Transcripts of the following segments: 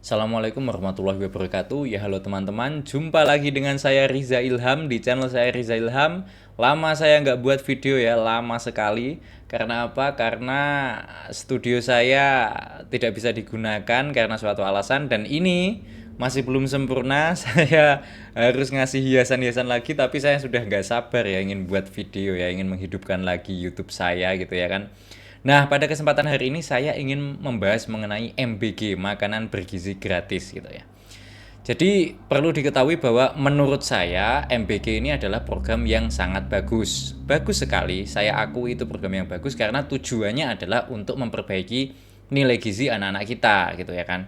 Assalamualaikum warahmatullahi wabarakatuh. Ya halo teman-teman, jumpa lagi dengan saya Riza Ilham di channel saya Riza Ilham. Lama saya nggak buat video ya, lama sekali. Karena apa? Karena studio saya tidak bisa digunakan karena suatu alasan dan ini masih belum sempurna. Saya harus ngasih hiasan-hiasan lagi, tapi saya sudah nggak sabar ya ingin buat video ya, ingin menghidupkan lagi YouTube saya gitu ya kan. Nah, pada kesempatan hari ini saya ingin membahas mengenai MBG, makanan bergizi gratis gitu ya. Jadi perlu diketahui bahwa menurut saya MBG ini adalah program yang sangat bagus. Bagus sekali, saya akui itu program yang bagus karena tujuannya adalah untuk memperbaiki nilai gizi anak-anak kita gitu ya kan.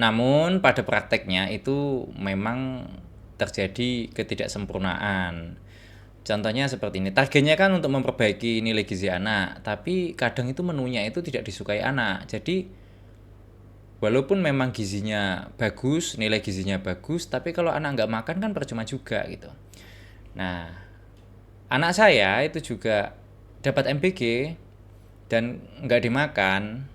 Namun pada prakteknya itu memang terjadi ketidaksempurnaan. Contohnya seperti ini, targetnya kan untuk memperbaiki nilai gizi anak, tapi kadang itu menunya itu tidak disukai anak. Jadi walaupun memang gizinya bagus, nilai gizinya bagus, tapi kalau anak nggak makan kan percuma juga gitu. Nah, anak saya itu juga dapat MBG dan nggak dimakan,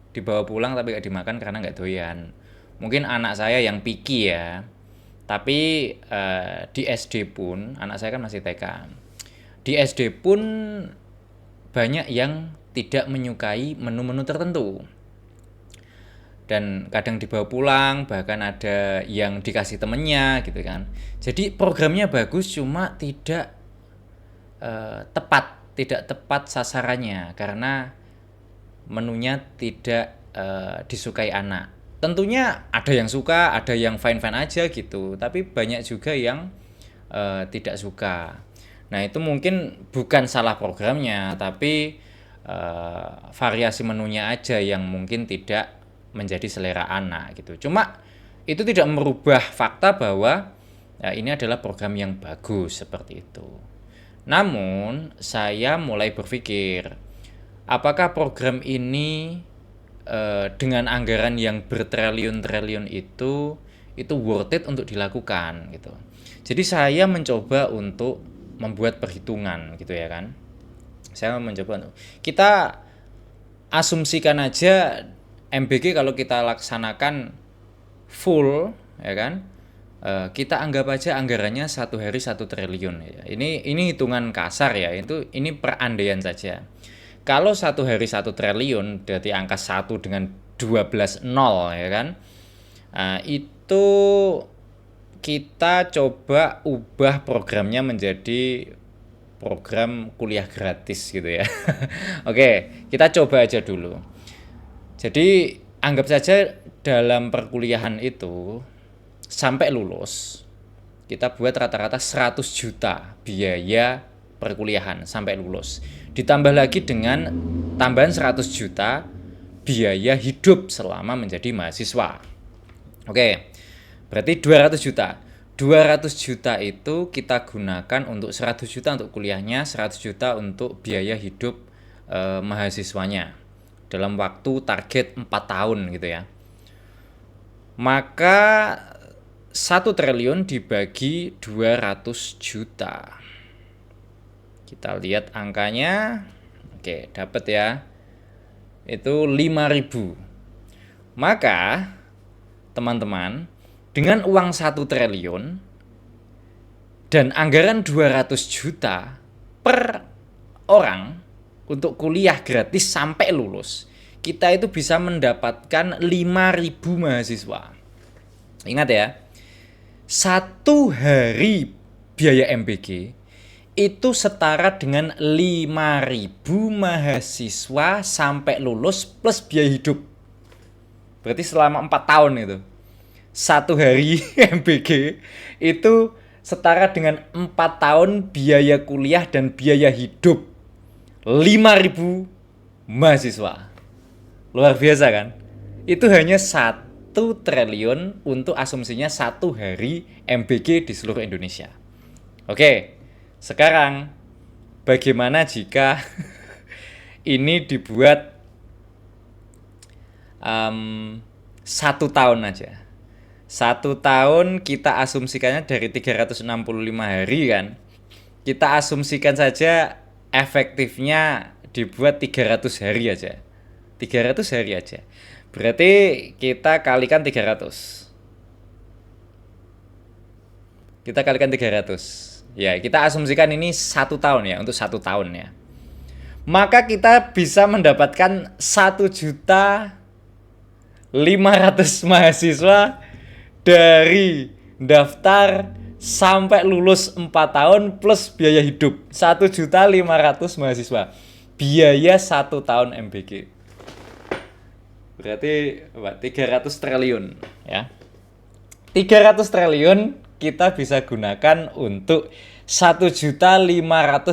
dibawa pulang tapi nggak dimakan karena nggak doyan. Mungkin anak saya yang picky ya, tapi di SD pun, anak saya kan masih TK. Di SD pun banyak yang tidak menyukai menu-menu tertentu. Dan kadang dibawa pulang, bahkan ada yang dikasih temennya gitu kan. Jadi programnya bagus cuma tidak tepat sasarannya karena menunya tidak disukai anak. Tentunya ada yang suka, ada yang fine-fine aja gitu, tapi banyak juga yang tidak suka. Nah, itu mungkin bukan salah programnya, tapi variasi menunya aja yang mungkin tidak menjadi selera anak gitu. Cuma itu tidak merubah fakta bahwa ya, ini adalah program yang bagus seperti itu. Namun, saya mulai berpikir, apakah program ini dengan anggaran yang bertriliun-triliun itu worth it untuk dilakukan gitu. Jadi saya mencoba untuk membuat perhitungan gitu ya kan. Saya mencoba untuk kita asumsikan aja MBG kalau kita laksanakan full ya kan. Kita anggap aja anggarannya satu hari 1 triliun ya. Ini hitungan kasar ya. Ini perandaian saja. Kalau satu hari 1 triliun berarti angka 1 dengan 12 nol ya kan. Itu kita coba ubah programnya menjadi program kuliah gratis gitu ya. Oke, kita coba aja dulu. Jadi anggap saja dalam perkuliahan itu sampai lulus kita buat rata-rata 100 juta biaya perkuliahan sampai lulus. Ditambah lagi dengan tambahan 100 juta biaya hidup selama menjadi mahasiswa. Oke, berarti 200 juta. 200 juta itu kita gunakan untuk 100 juta untuk kuliahnya, 100 juta untuk biaya hidup mahasiswanya dalam waktu target 4 tahun gitu ya. Maka 1 triliun dibagi 200 juta. Kita lihat angkanya. Oke, dapat ya. Itu 5.000. Maka teman-teman, dengan uang 1 triliun dan anggaran 200 juta per orang untuk kuliah gratis sampai lulus, kita itu bisa mendapatkan 5.000 mahasiswa. Ingat ya, 1 hari biaya MBG itu setara dengan 5.000 mahasiswa sampai lulus plus biaya hidup. Berarti selama 4 tahun itu. 1 hari MBG itu setara dengan 4 tahun biaya kuliah dan biaya hidup 5.000 mahasiswa. Luar biasa kan? Itu hanya 1 triliun untuk asumsinya 1 hari MBG di seluruh Indonesia. Oke, sekarang bagaimana jika ini dibuat 1 tahun aja? 1 tahun kita asumsikannya dari 365 hari kan. Kita asumsikan saja efektifnya dibuat 300 hari aja. 300 hari aja. Berarti kita kalikan 300. Kita kalikan 300. Ya, kita asumsikan ini 1 tahun ya, untuk 1 tahun ya. Maka kita bisa mendapatkan 1.500.000 mahasiswa dari daftar sampai lulus 4 tahun plus biaya hidup. 1.500.000 mahasiswa. Biaya 1 tahun MBG. Berarti 300 triliun ya. 300 triliun kita bisa gunakan untuk 1.500.000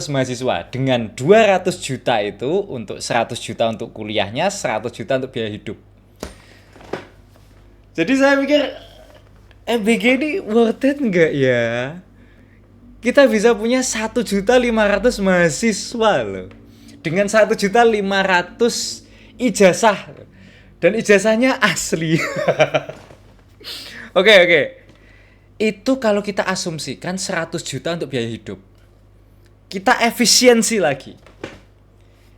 mahasiswa. Dengan 200 juta itu untuk 100 juta untuk kuliahnya, 100 juta untuk biaya hidup. Jadi saya pikir MBG ini worth it nggak ya? Kita bisa punya 1.500.000 mahasiswa loh. Dengan 1.500.000 ijazah. Dan ijazahnya asli. Oke. Itu kalau kita asumsikan 100 juta untuk biaya hidup. Kita efisiensi lagi.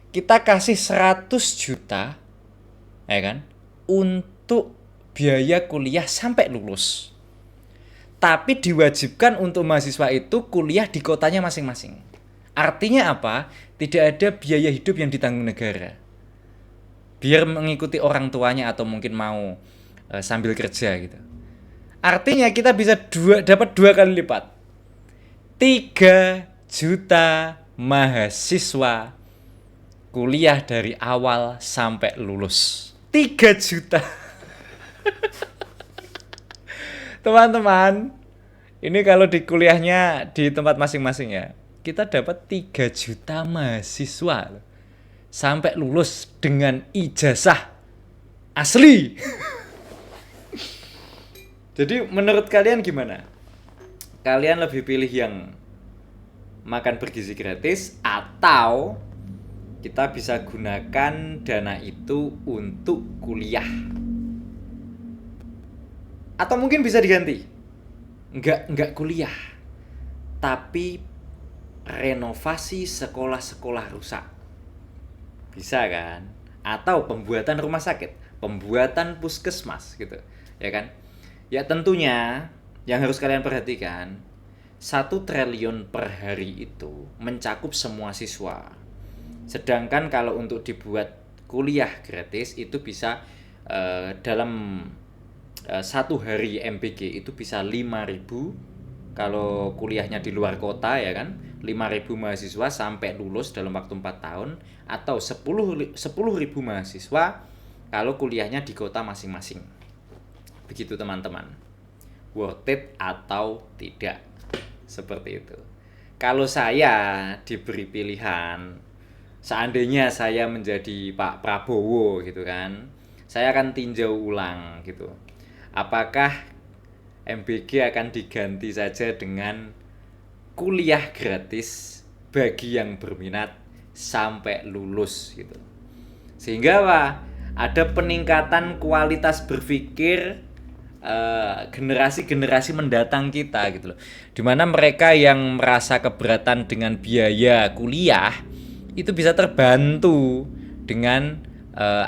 Kita kasih 100 juta ya kan, untuk biaya kuliah sampai lulus. Tapi diwajibkan untuk mahasiswa itu kuliah di kotanya masing-masing. Artinya apa? Tidak ada biaya hidup yang ditanggung negara. Biar mengikuti orang tuanya atau mungkin mau sambil kerja gitu. Artinya kita bisa dapat 2 kali lipat. 3 juta mahasiswa kuliah dari awal sampai lulus. 3 juta. Teman-teman, ini kalau di kuliahnya di tempat masing-masing ya, kita dapat 3 juta mahasiswa sampai lulus dengan ijazah asli. Jadi menurut kalian gimana? Kalian lebih pilih yang makan bergizi gratis atau kita bisa gunakan dana itu untuk kuliah? Atau mungkin bisa diganti. Enggak kuliah, tapi renovasi sekolah-sekolah rusak. Bisa kan? Atau pembuatan rumah sakit, pembuatan puskesmas gitu, ya kan? Ya tentunya yang harus kalian perhatikan, 1 triliun per hari itu mencakup semua siswa. Sedangkan kalau untuk dibuat kuliah gratis itu bisa dalam 1 hari MBG itu bisa 5.000. Kalau kuliahnya di luar kota ya kan, 5.000 mahasiswa sampai lulus dalam waktu 4 tahun. Atau 10.000 mahasiswa kalau kuliahnya di kota masing-masing. Begitu teman-teman. Worth it atau tidak? Seperti itu. Kalau saya diberi pilihan, seandainya saya menjadi Pak Prabowo gitu kan, saya akan tinjau ulang gitu. Apakah MBG akan diganti saja dengan kuliah gratis bagi yang berminat sampai lulus gitu. Sehingga apa? Ada peningkatan kualitas berpikir generasi-generasi mendatang kita gitu loh. Dimana mereka yang merasa keberatan dengan biaya kuliah itu bisa terbantu dengan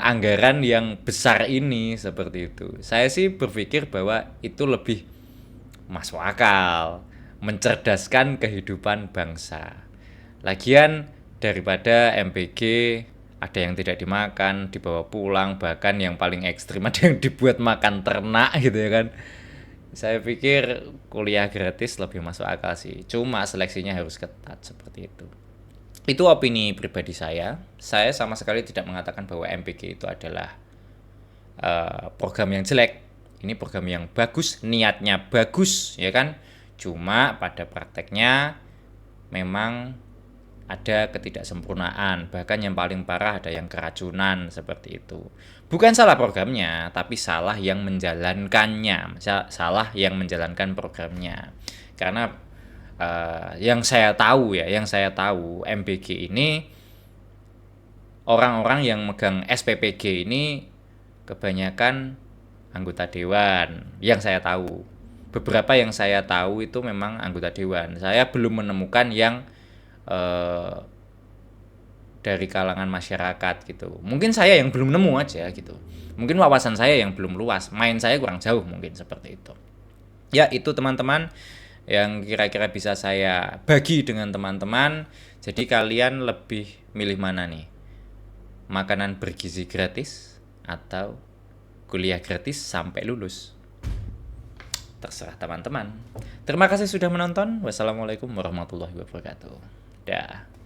anggaran yang besar ini, seperti itu. Saya sih berpikir bahwa itu lebih masuk akal, mencerdaskan kehidupan bangsa. Lagian daripada MBG ada yang tidak dimakan, dibawa pulang, bahkan yang paling ekstrim ada yang dibuat makan ternak gitu ya kan. Saya pikir kuliah gratis lebih masuk akal sih. Cuma seleksinya harus ketat seperti itu. Itu opini pribadi saya. Saya sama sekali tidak mengatakan bahwa MBG itu adalah program yang jelek. Ini program yang bagus, niatnya bagus ya kan. Cuma pada prakteknya memang ada ketidaksempurnaan, bahkan yang paling parah ada yang keracunan seperti itu. Bukan salah programnya, tapi salah yang menjalankannya, salah yang menjalankan programnya. Karena yang saya tahu MBG ini orang-orang yang megang SPPG ini kebanyakan anggota dewan. Yang saya tahu, beberapa yang saya tahu itu memang anggota dewan. Saya belum menemukan yang dari kalangan masyarakat gitu. Mungkin saya yang belum nemu aja gitu. Mungkin wawasan saya yang belum luas, main saya kurang jauh mungkin seperti itu. Ya, itu teman-teman yang kira-kira bisa saya bagi dengan teman-teman. Jadi kalian lebih milih mana nih? Makanan bergizi gratis atau kuliah gratis sampai lulus? Terserah teman-teman. Terima kasih sudah menonton. Wassalamualaikum warahmatullahi wabarakatuh. Dah.